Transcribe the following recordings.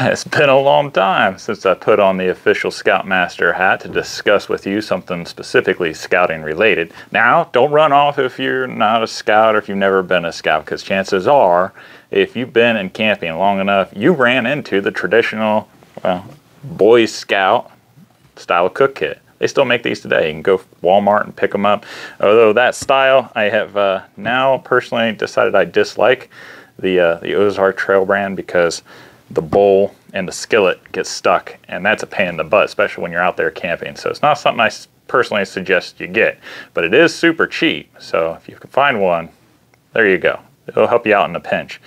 It's been a long time since I put on the official Scoutmaster hat to discuss with you something specifically scouting related. Now, don't run off if you're not a scout or if you've never been a scout, because chances are, if you've been in camping long enough, you ran into the traditional, well, Boy Scout style cook kit. They still make these today. You can go to Walmart and pick them up. Although that style, I have now personally decided I dislike the Ozark Trail brand, because the bowl and the skillet get stuck, and that's a pain in the butt, especially when you're out there camping. So it's not something I personally suggest you get, but it is super cheap. So if you can find one, there you go. It'll help you out in a pinch.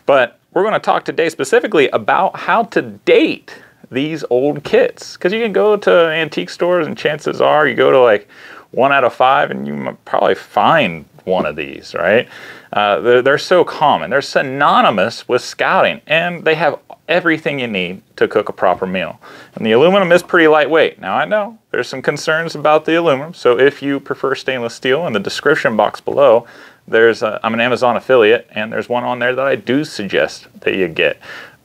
But we're going to talk today specifically about how to date these old kits, because you can go to antique stores and chances are you go to like 1 out of 5 and you might probably find one of these, right? They're so common. They're synonymous with scouting, and they have everything you need to cook a proper meal. And the aluminum is pretty lightweight. Now I know there's some concerns about the aluminum, so if you prefer stainless steel, in the description box below, I'm an Amazon affiliate, and there's one on there that I do suggest that you get.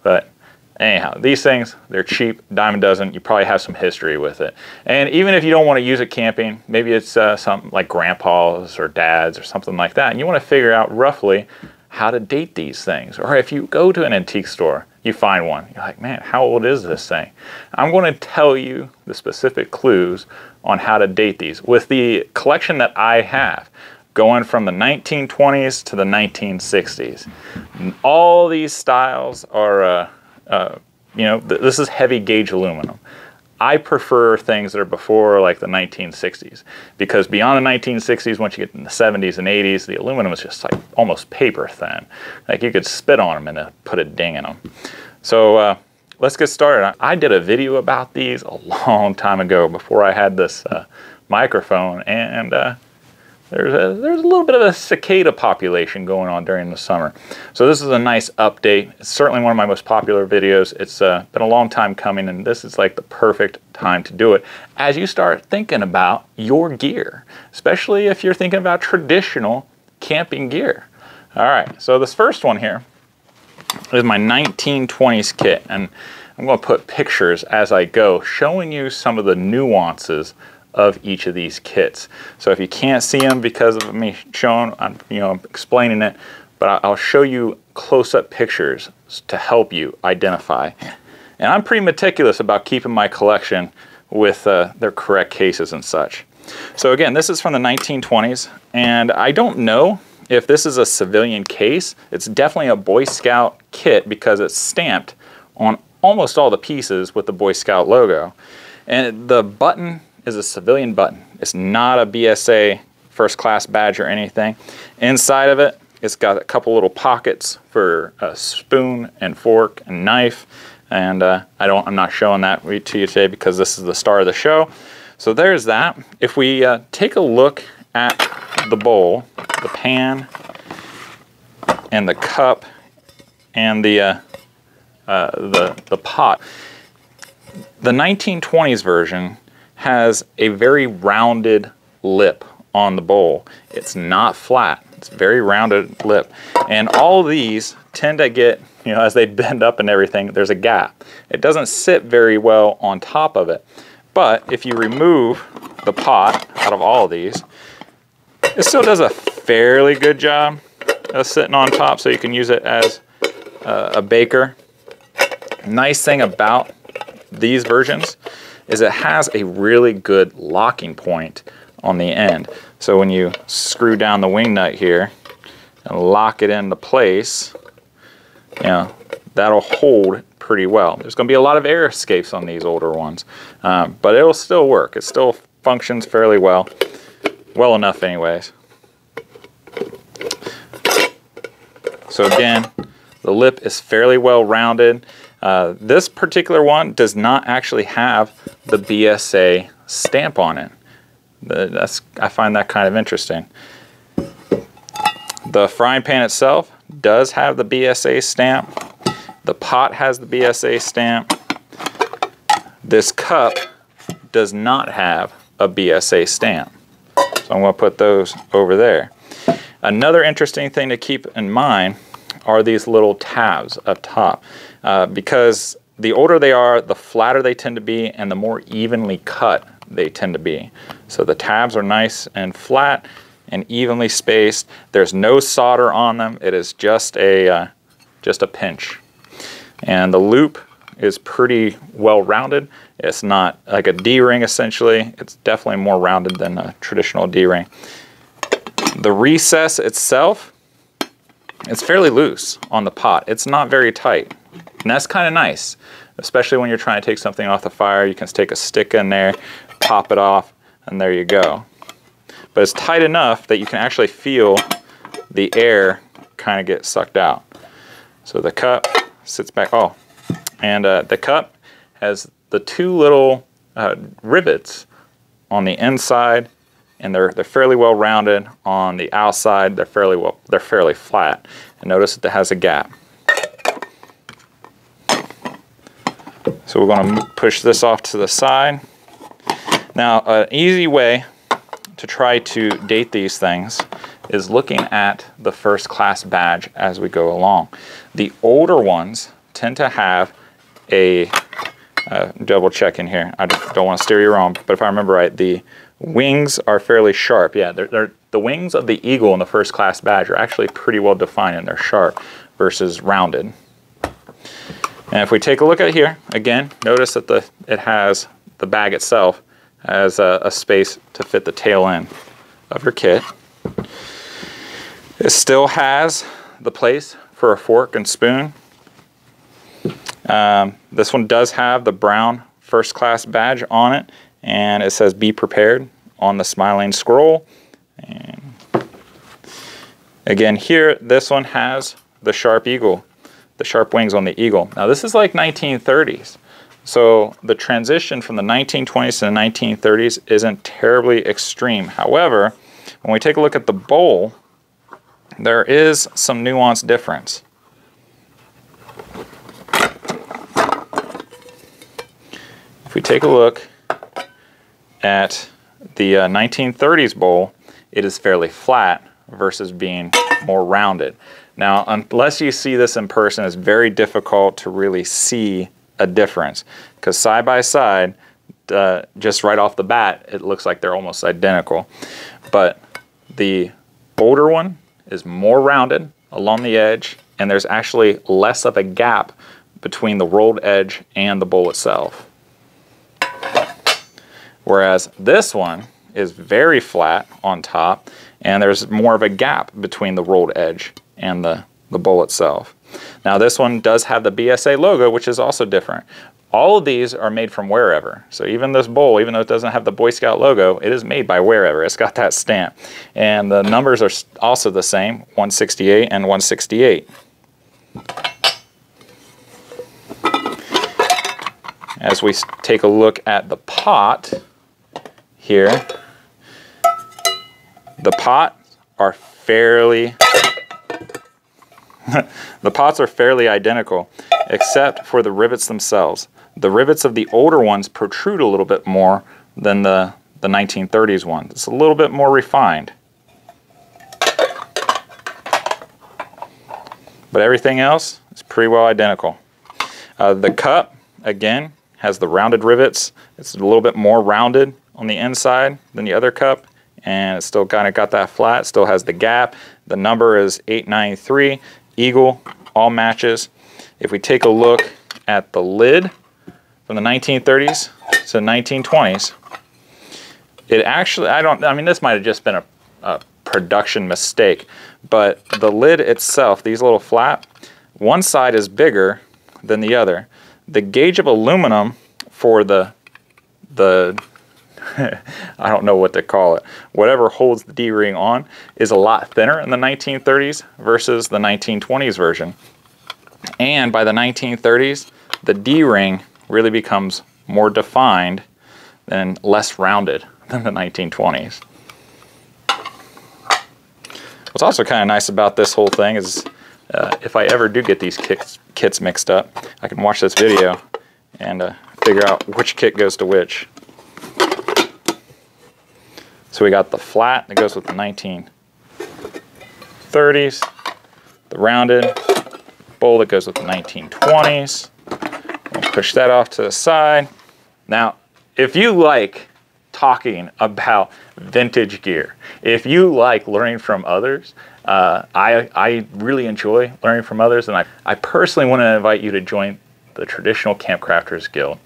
But anyhow, these things, they're cheap, dime a dozen. You probably have some history with it. And even if you don't want to use it camping, maybe it's something like grandpa's or dad's or something like that, and you want to figure out roughly how to date these things. Or if you go to an antique store, you find one, you're like, man, how old is this thing? I'm going to tell you the specific clues on how to date these with the collection that I have, going from the 1920s to the 1960s. All these styles are this is heavy gauge aluminum. I prefer things that are before like the 1960s, because beyond the 1960s, once you get in the 70s and 80s, the aluminum is just like almost paper thin. Like you could spit on them and put a ding in them. So let's get started. I did a video about these a long time ago before I had this microphone, and there's a little bit of a cicada population going on during the summer. So this is a nice update. It's certainly one of my most popular videos. It's been a long time coming, and this is like the perfect time to do it as you start thinking about your gear, especially if you're thinking about traditional camping gear. All right, so this first one here is my 1920s kit, and I'm going to put pictures as I go showing you some of the nuances of each of these kits. So if you can't see them because of me showing, I'm explaining it, but I'll show you close-up pictures to help you identify. And I'm pretty meticulous about keeping my collection with their correct cases and such. So again, this is from the 1920s, and I don't know if this is a civilian case. It's definitely a Boy Scout kit because it's stamped on almost all the pieces with the Boy Scout logo. And the button is a civilian button. It's not a B.S.A. first class badge or anything. Inside of it, it's got a couple little pockets for a spoon and fork and knife. And I'm not showing that to you today because this is the star of the show. So there's that. If we take a look at the bowl, the pan, and the cup, and the pot, the 1920s version has a very rounded lip on the bowl. It's not flat. It's very rounded lip. And all these tend to get, as they bend up and everything, there's a gap. It doesn't sit very well on top of it. But if you remove the pot out of all of these, it still does a fairly good job of sitting on top, so you can use it as a baker. Nice thing about these versions is it has a really good locking point on the end. So when you screw down the wing nut here and lock it into place, that'll hold pretty well. There's going to be a lot of air escapes on these older ones, but it'll still work. It still functions fairly well enough anyways. So again, the lip is fairly well rounded. This particular one does not actually have the B.S.A. stamp on it. I find that kind of interesting. The frying pan itself does have the B.S.A. stamp. The pot has the B.S.A. stamp. This cup does not have a B.S.A. stamp. So I'm going to put those over there. Another interesting thing to keep in mind are these little tabs up top, because the older they are, the flatter they tend to be, and the more evenly cut they tend to be. So the tabs are nice and flat and evenly spaced. There's no solder on them. It is just a pinch. And the loop is pretty well rounded. It's not like a D-ring essentially. It's definitely more rounded than a traditional D-ring. The recess itself, it's fairly loose on the pot. It's not very tight. And that's kind of nice, especially when you're trying to take something off the fire. You can take a stick in there, pop it off, and there you go. But it's tight enough that you can actually feel the air kind of get sucked out. So the cup sits back. Oh, and the cup has the two little rivets on the inside, and they're fairly well rounded. On the outside, they're fairly flat. And notice that it has a gap. So we're going to push this off to the side. Now, an easy way to try to date these things is looking at the first class badge as we go along. The older ones tend to have a double check in here. I don't want to steer you wrong, but if I remember right, the wings are fairly sharp. Yeah, the wings of the eagle in the first class badge are actually pretty well defined, and they're sharp versus rounded. And if we take a look at here, again, notice that the bag itself has a space to fit the tail end of your kit. It still has the place for a fork and spoon. This one does have the brown first class badge on it, and it says "Be prepared" on the smiling scroll. And again here, this one has the sharp eagle, the sharp wings on the eagle. Now this is like 1930s. So the transition from the 1920s to the 1930s isn't terribly extreme. However, when we take a look at the bowl, there is some nuance difference. If we take a look at the 1930s bowl, it is fairly flat versus being more rounded. Now, unless you see this in person, it's very difficult to really see a difference, because side by side, just right off the bat, it looks like they're almost identical. But the older one is more rounded along the edge, and there's actually less of a gap between the rolled edge and the bowl itself. Whereas this one is very flat on top, and there's more of a gap between the rolled edge and the bowl itself. Now this one does have the B.S.A logo, which is also different. All of these are made from Wherever. So even this bowl, even though it doesn't have the Boy Scout logo, it is made by Wherever. It's got that stamp. And the numbers are also the same, 168 and 168. As we take a look at the pot here, the pots are fairly the pots are fairly identical, except for the rivets themselves. The rivets of the older ones protrude a little bit more than the 1930s ones. It's a little bit more refined. But everything else is pretty well identical. The cup, again, has the rounded rivets. It's a little bit more rounded on the inside than the other cup, and it's still kind of got that flat, still has the gap. The number is 893. Eagle, all matches. If we take a look at the lid from the 1930s to the 1920s, it actually, I mean, this might have just been a production mistake, but the lid itself, these little flap, one side is bigger than the other. The gauge of aluminum for the I don't know what to call it, whatever holds the D-ring on, is a lot thinner in the 1930s versus the 1920s version. And by the 1930s, the D-ring really becomes more defined and less rounded than the 1920s. What's also kind of nice about this whole thing is if I ever do get these kits mixed up, I can watch this video and figure out which kit goes to which. So we got the flat that goes with the 1930s, the rounded bowl that goes with the 1920s. We'll Push that off to the side. Now, if you like talking about vintage gear, if you like learning from others, I really enjoy learning from others, and I personally want to invite you to join the Traditional Camp Crafters Guild.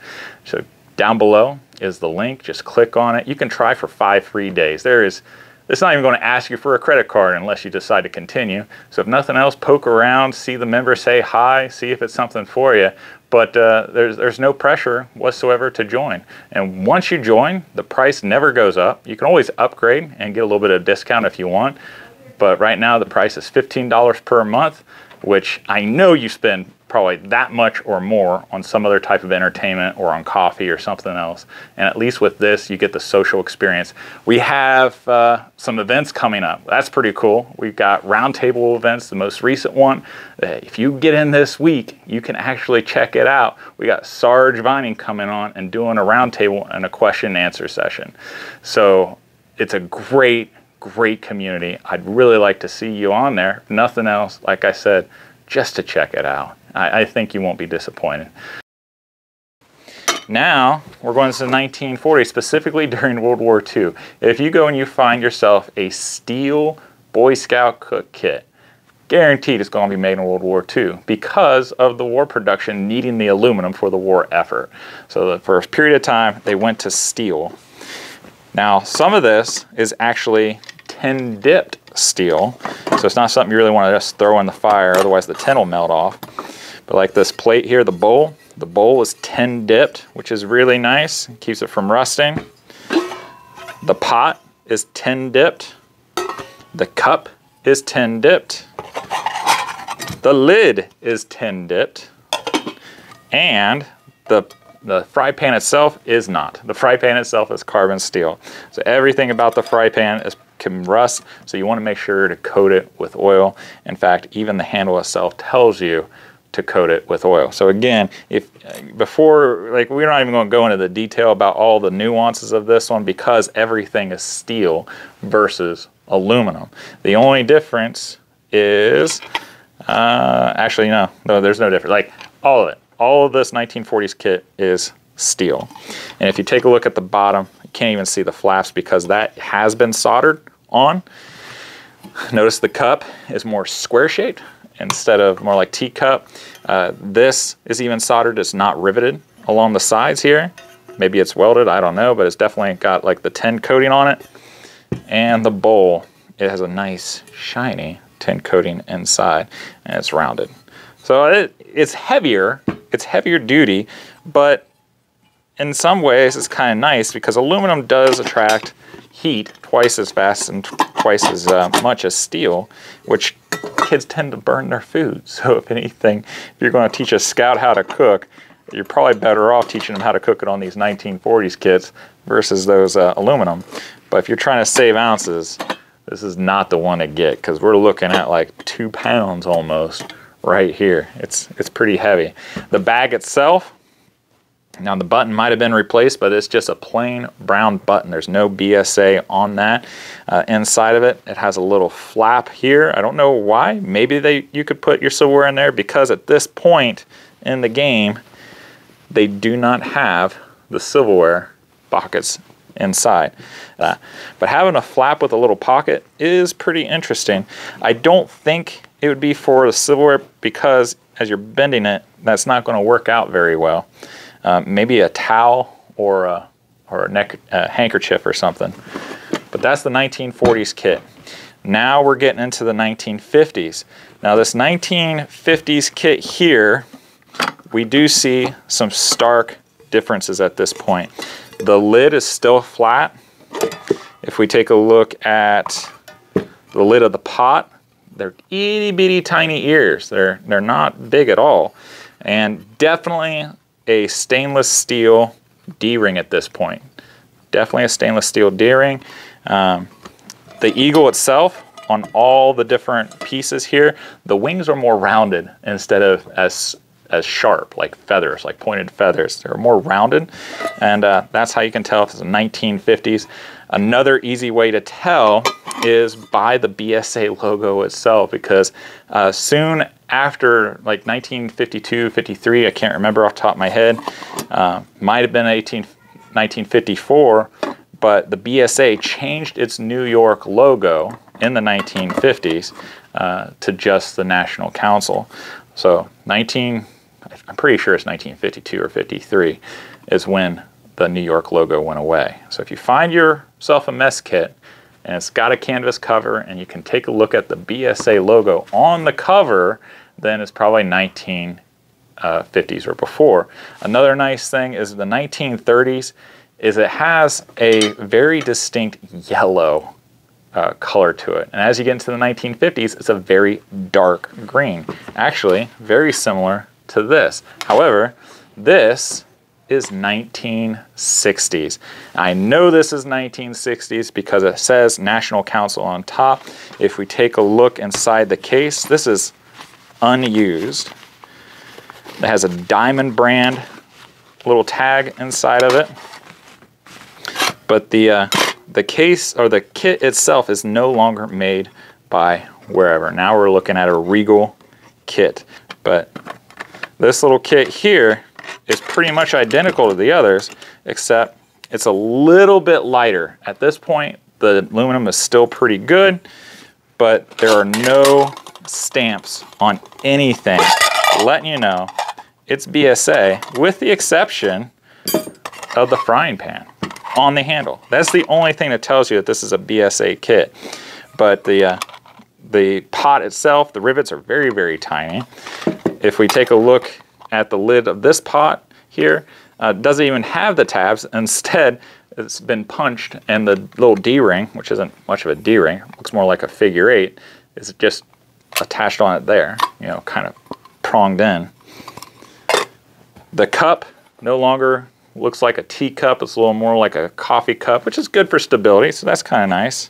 So down below is the link. Just click on it. You can try for 5 free days. It's not even going to ask you for a credit card unless you decide to continue. So if nothing else, poke around, see the members, say hi, see if it's something for you. But there's no pressure whatsoever to join. And once you join, the price never goes up. You can always upgrade and get a little bit of discount if you want. But right now the price is $15 per month, which I know you spend probably that much or more on some other type of entertainment or on coffee or something else. And at least with this, you get the social experience. We have some events coming up. That's pretty cool. We've got roundtable events, the most recent one. If you get in this week, you can actually check it out. We got Sarge Vining coming on and doing a roundtable and a question and answer session. So it's a great community. I'd really like to see you on there. If nothing else, like I said, just to check it out. I think you won't be disappointed. Now, we're going to the 1940s, specifically during World War II. If you go and you find yourself a steel Boy Scout cook kit, guaranteed it's going to be made in World War II because of the war production needing the aluminum for the war effort. So for a period of time, they went to steel. Now, some of this is actually tin dipped steel, so it's not something you really want to just throw in the fire, otherwise the tin will melt off. But like this plate here, the bowl is tin dipped, which is really nice. It keeps it from rusting. The pot is tin dipped. The cup is tin dipped. The lid is tin dipped. And the fry pan itself is not. The fry pan itself is carbon steel. So everything about the fry pan can rust, so you want to make sure to coat it with oil. In fact, even the handle itself tells you to coat it with oil. So again, we're not even going to go into the detail about all the nuances of this one because everything is steel versus aluminum. The only difference is, actually no, there's no difference. Like all of it. All of this 1940s kit is steel. And if you take a look at the bottom, you can't even see the flaps because that has been soldered on. Notice the cup is more square shaped instead of more like teacup. This is even soldered, it's not riveted along the sides here. Maybe it's welded, I don't know, but it's definitely got like the tin coating on it. And the bowl, it has a nice shiny tin coating inside and it's rounded. So it's heavier duty, but in some ways it's kind of nice because aluminum does attract heat twice as fast and twice as much as steel, which kids tend to burn their food. So if anything, if you're going to teach a scout how to cook, you're probably better off teaching them how to cook it on these 1940s kits versus those aluminum. But if you're trying to save ounces, this is not the one to get because we're looking at like 2 pounds almost right here. It's pretty heavy. The bag itself, now the button might have been replaced, but it's just a plain brown button. There's no B.S.A. on that. Inside of it, it has a little flap here. I don't know why. Maybe you could put your silverware in there because at this point in the game, they do not have the silverware pockets inside. But having a flap with a little pocket is pretty interesting. I don't think it would be for the silverware because as you're bending it, that's not going to work out very well. Maybe a towel or a handkerchief or something. But that's the 1940s kit. Now we're getting into the 1950s. Now this 1950s kit here, we do see some stark differences at this point. The lid is still flat. If we take a look at the lid of the pot, they're itty bitty tiny ears. They're not big at all. And definitely a stainless steel D-ring at this point. Definitely a stainless steel D-ring. The eagle itself, on all the different pieces here, the wings are more rounded instead of as sharp, like feathers, like pointed feathers. They're more rounded, and that's how you can tell if it's the 1950s. Another easy way to tell is by the B.S.A logo itself, because soon after, like 1952, 53, I can't remember off the top of my head, might have been 1954, but the B.S.A changed its New York logo in the 1950s to just the National Council. So I'm pretty sure it's 1952 or 53 is when the New York logo went away. So if you find yourself a mess kit and it's got a canvas cover and you can take a look at the B.S.A logo on the cover, then it's probably 1950s or before. Another nice thing is the 1930s is it has a very distinct yellow color to it. And as you get into the 1950s, it's a very dark green. Actually, very similar to this. However, this is 1960s. I know this is 1960s because it says National Council on top. If we take a look inside the case, this is unused. It has a diamond brand little tag inside of it. But the case or the kit itself is no longer made by wherever. Now we're looking at a Regal kit. But this little kit here is pretty much identical to the others, except it's a little bit lighter. At this point, the aluminum is still pretty good, but there are no stamps on anything, letting you know it's B.S.A, with the exception of the frying pan on the handle. That's the only thing that tells you that this is a B.S.A kit. But the pot itself, the rivets are very, very tiny. If we take a look at the lid of this pot here, doesn't even have the tabs. Instead, it's been punched, and the little D-ring, which isn't much of a D-ring, looks more like a figure 8, is just attached on it there, you know, kind of pronged in. The cup no longer looks like a teacup. It's a little more like a coffee cup, which is good for stability, so that's kind of nice.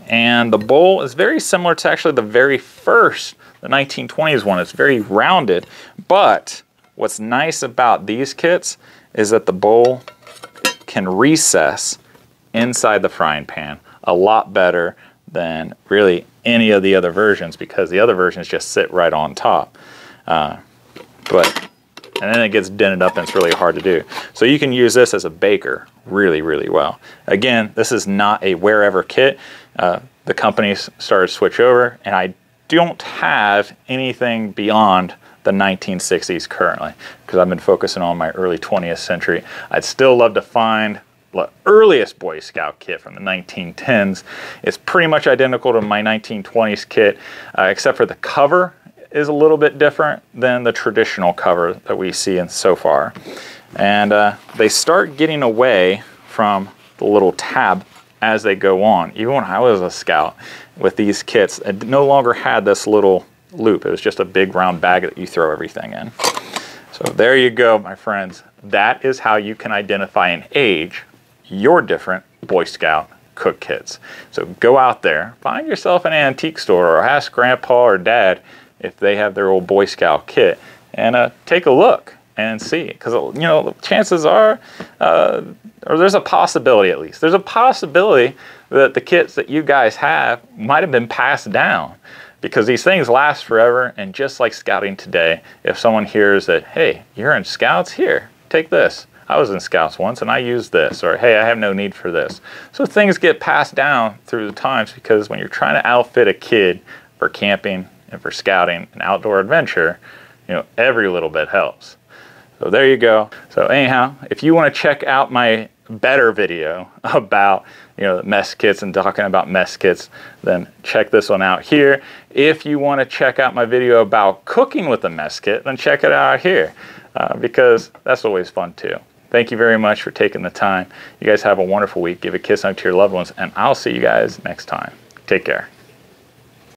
And the bowl is very similar to actually the very first, the 1920s one. It's very rounded, but what's nice about these kits is that the bowl can recess inside the frying pan a lot better than really any of the other versions, because the other versions just sit right on top. And then it gets dented up and it's really hard to do. So you can use this as a baker really, really well. Again, this is not a wherever kit. The companies started to switch over, and I don't have anything beyond the 1960s currently, because I've been focusing on my early 20th century. I'd still love to find the earliest Boy Scout kit from the 1910s. It's pretty much identical to my 1920s kit, except for the cover is a little bit different than the traditional cover that we see in so far. And they start getting away from the little tab as they go on. Even when I was a scout with these kits, it no longer had this little loop. It was just a big round bag that you throw everything in. So there you go, my friends. That is how you can identify and age your different Boy Scout cook kits. So go out there, find yourself an antique store, or ask Grandpa or Dad if they have their old Boy Scout kit, and take a look and see. Because, you know, chances are, or there's a possibility at least, there's a possibility that the kits that you guys have might have been passed down, because these things last forever. And just like scouting today, if someone hears that, hey, you're in Scouts, here, take this. I was in Scouts once and I used this, or hey, I have no need for this. So things get passed down through the times, because when you're trying to outfit a kid for camping and for scouting and outdoor adventure, you know, every little bit helps. So there you go. So anyhow, if you want to check out my better video about, you know, mess kits and talking about mess kits, then check this one out here. If you want to check out my video about cooking with a mess kit, then check it out here, because that's always fun too. Thank you very much for taking the time. You guys have a wonderful week. Give a kiss out to your loved ones, and I'll see you guys next time. Take care.